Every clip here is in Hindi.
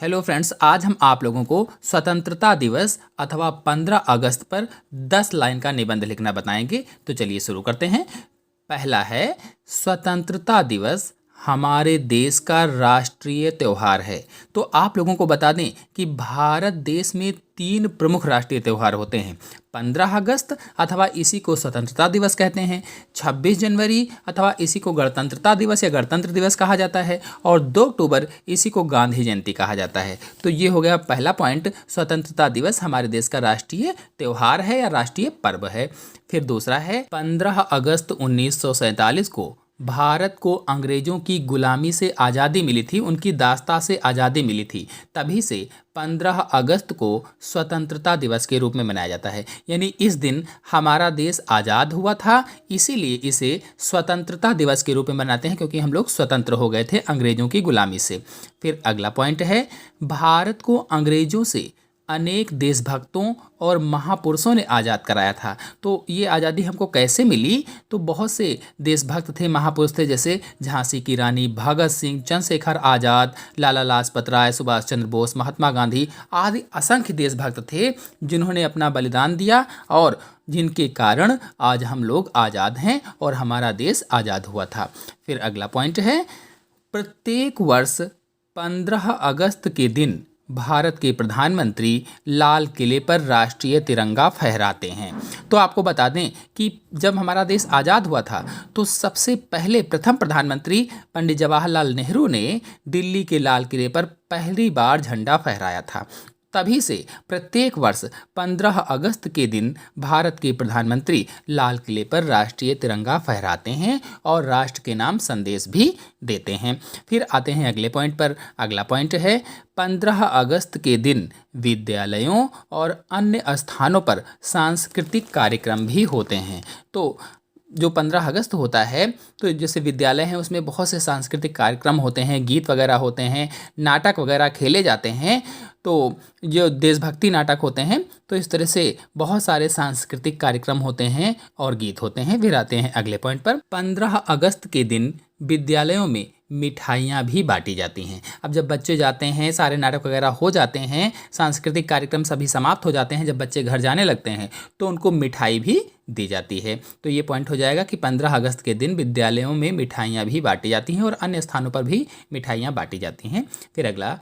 हेलो फ्रेंड्स, आज हम आप लोगों को स्वतंत्रता दिवस अथवा 15 अगस्त पर 10 लाइन का निबंध लिखना बताएंगे। तो चलिए शुरू करते हैं। पहला है, स्वतंत्रता दिवस हमारे देश का राष्ट्रीय त्यौहार है। तो आप लोगों को बता दें कि भारत देश में 3 प्रमुख राष्ट्रीय त्यौहार होते हैं। 15 अगस्त अथवा इसी को स्वतंत्रता दिवस कहते हैं, 26 जनवरी अथवा इसी को गणतंत्रता दिवस या गणतंत्र दिवस कहा जाता है, और 2 अक्टूबर इसी को गांधी जयंती कहा जाता है। तो ये हो गया पहला पॉइंट, स्वतंत्रता दिवस हमारे देश का राष्ट्रीय त्यौहार है या राष्ट्रीय पर्व है। फिर दूसरा है, 15 अगस्त 1947 को भारत को अंग्रेजों की गुलामी से आज़ादी मिली थी, उनकी दास्ता से आज़ादी मिली थी। तभी से 15 अगस्त को स्वतंत्रता दिवस के रूप में मनाया जाता है। यानी इस दिन हमारा देश आज़ाद हुआ था, इसीलिए इसे स्वतंत्रता दिवस के रूप में मनाते हैं, क्योंकि हम लोग स्वतंत्र हो गए थे अंग्रेजों की गुलामी से। फिर अगला पॉइंट है, भारत को अंग्रेजों से अनेक देशभक्तों और महापुरुषों ने आज़ाद कराया था। तो ये आज़ादी हमको कैसे मिली? तो बहुत से देशभक्त थे, महापुरुष थे, जैसे झांसी की रानी, भगत सिंह, चंद्रशेखर आज़ाद, लाला लाजपत राय, सुभाष चंद्र बोस, महात्मा गांधी आदि असंख्य देशभक्त थे जिन्होंने अपना बलिदान दिया और जिनके कारण आज हम लोग आज़ाद हैं और हमारा देश आज़ाद हुआ था। फिर अगला पॉइंट है, प्रत्येक वर्ष 15 अगस्त के दिन भारत के प्रधानमंत्री लाल किले पर राष्ट्रीय तिरंगा फहराते हैं। तो आपको बता दें कि जब हमारा देश आज़ाद हुआ था तो सबसे पहले प्रथम प्रधानमंत्री पंडित जवाहरलाल नेहरू ने दिल्ली के लाल किले पर पहली बार झंडा फहराया था। तभी से प्रत्येक वर्ष 15 अगस्त के दिन भारत के प्रधानमंत्री लाल किले पर राष्ट्रीय तिरंगा फहराते हैं और राष्ट्र के नाम संदेश भी देते हैं। फिर आते हैं अगले पॉइंट पर। अगला पॉइंट है, 15 अगस्त के दिन विद्यालयों और अन्य स्थानों पर सांस्कृतिक कार्यक्रम भी होते हैं। तो जो 15 अगस्त होता है तो जैसे विद्यालय हैं उसमें बहुत से सांस्कृतिक कार्यक्रम होते हैं, गीत वगैरह होते हैं, नाटक वगैरह खेले जाते हैं। तो जो देशभक्ति नाटक होते हैं, तो इस तरह से बहुत सारे सांस्कृतिक कार्यक्रम होते हैं और गीत होते हैं। फिर आते हैं अगले पॉइंट पर, 15 अगस्त के दिन विद्यालयों में मिठाइयाँ भी बांटी जाती हैं। अब जब बच्चे जाते हैं, सारे नाटक वगैरह हो जाते हैं, सांस्कृतिक कार्यक्रम सभी समाप्त हो जाते हैं, जब बच्चे घर जाने लगते हैं तो उनको मिठाई भी दी जाती है। तो ये पॉइंट हो जाएगा कि 15 अगस्त के दिन विद्यालयों में मिठाइयाँ भी बांटी जाती हैं और अन्य स्थानों पर भी मिठाइयाँ बांटी जाती हैं। फिर अगला,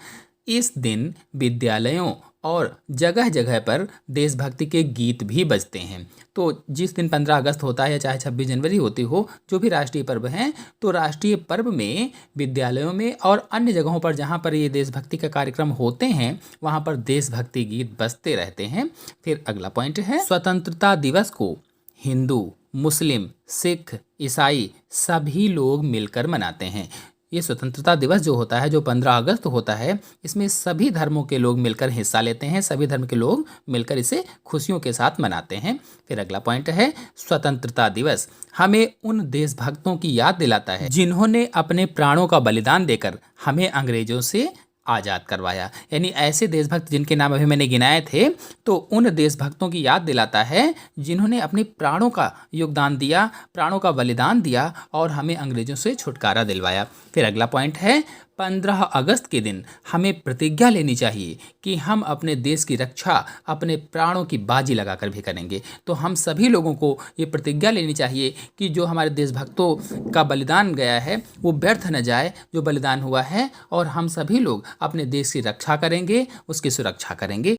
इस दिन विद्यालयों और जगह जगह पर देशभक्ति के गीत भी बजते हैं। तो जिस दिन 15 अगस्त होता है या चाहे 26 जनवरी होती हो, जो भी राष्ट्रीय पर्व हैं, तो राष्ट्रीय पर्व में विद्यालयों में और अन्य जगहों पर जहाँ पर ये देशभक्ति का कार्यक्रम होते हैं वहाँ पर देशभक्ति गीत बजते रहते हैं। फिर अगला पॉइंट है, स्वतंत्रता दिवस को हिंदू, मुस्लिम, सिख, ईसाई सभी लोग मिलकर मनाते हैं। ये स्वतंत्रता दिवस जो होता है, जो 15 अगस्त होता है, इसमें सभी धर्मों के लोग मिलकर हिस्सा लेते हैं, सभी धर्म के लोग मिलकर इसे खुशियों के साथ मनाते हैं। फिर अगला पॉइंट है, स्वतंत्रता दिवस हमें उन देशभक्तों की याद दिलाता है जिन्होंने अपने प्राणों का बलिदान देकर हमें अंग्रेजों से आज़ाद करवाया। यानी ऐसे देशभक्त जिनके नाम अभी मैंने गिनाए थे, तो उन देशभक्तों की याद दिलाता है जिन्होंने अपने प्राणों का योगदान दिया, प्राणों का बलिदान दिया और हमें अंग्रेजों से छुटकारा दिलवाया। फिर अगला पॉइंट है, 15 अगस्त के दिन हमें प्रतिज्ञा लेनी चाहिए कि हम अपने देश की रक्षा अपने प्राणों की बाजी लगाकर भी करेंगे। तो हम सभी लोगों को ये प्रतिज्ञा लेनी चाहिए कि जो हमारे देशभक्तों का बलिदान गया है वो व्यर्थ न जाए, जो बलिदान हुआ है, और हम सभी लोग अपने देश की रक्षा करेंगे, उसकी सुरक्षा करेंगे।